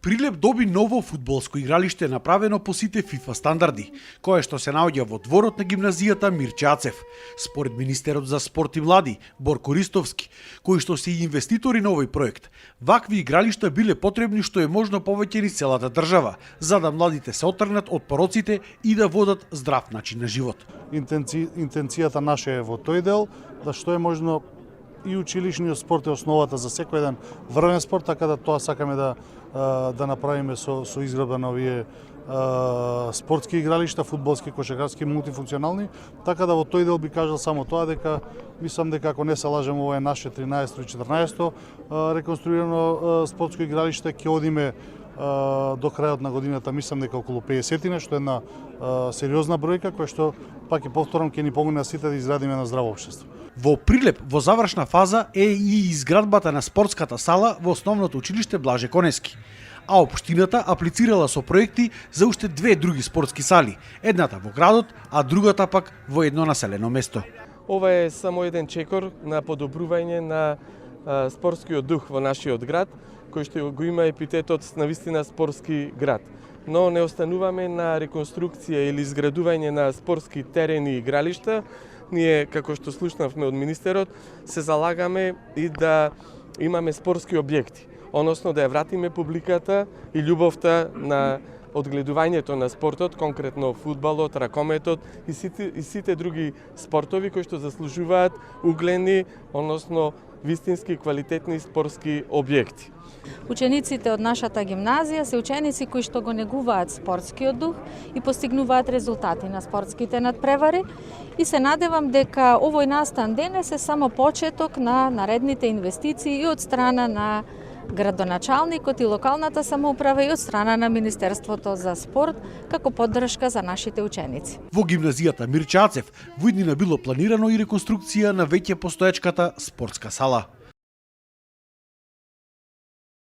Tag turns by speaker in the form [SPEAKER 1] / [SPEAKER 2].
[SPEAKER 1] Прилеп доби ново фудбалско игралиште направено по сите FIFA стандарди, кое што се наоѓа во дворот на гимназијата Мирче Ацев. Според министерот за спорт и млади Борко Ристовски, кои што се и инвеститори на овој проект, вакви игралишта биле потребни што е можно повеќе низ целата држава, за да младите се отргнат од пороците и да водат здрав начин на живот.
[SPEAKER 2] Интенцијата наша е во тој дел да што е можно и училишниот спорт е основата за секој еден врвен спорт, така да тоа сакаме да направиме со изградба на овие спортски игралишта, фудбалски, кошаркарски, мултифункционални, така да во тој дел би кажал само тоа дека мислам дека ако не се лажем, ова е наше 13-то и 14-то реконструирано спортско игралиште, ќе одиме до крајот на годината, мислам дека околу 50-тина, што е една сериозна бројка која што пак и повторам ќе ни помогне на сите да изградиме на здраво општество.
[SPEAKER 1] Во Прилеп во завршна фаза е и изградбата на спортската сала во основното училиште Блаже Конески. А општината аплицирала со проекти за уште две други спортски сали, едната во градот, а другата пак во едно населено место.
[SPEAKER 3] Ова е само еден чекор на подобрување на спортскиот дух во нашиот град, кој што го има епитетот навистина спортски град. Но не остануваме на реконструкција или изградување на спортски терени и игралишта. Ние, како што слушнавме од министерот, се залагаме и да имаме спортски објекти, односно да ја вратиме публиката и љубовта на одгледувањето на спортот, конкретно фудбалот, ракометот и сите други спортови кои што заслужуваат угледни, односно вистински квалитетни спортски објекти.
[SPEAKER 4] Учениците од нашата гимназија се ученици кои што го негуваат спортскиот дух и постигнуваат резултати на спортските надпревари и се надевам дека овој настан денес е само почеток на наредните инвестиции и од страна на градоначалникот и локалната самоуправа и од страна на Министерството за спорт како поддршка за нашите ученици.
[SPEAKER 1] Во гимназијата Мирче Ацев во иднина било планирано и реконструкција на веќе постоечката спортска сала.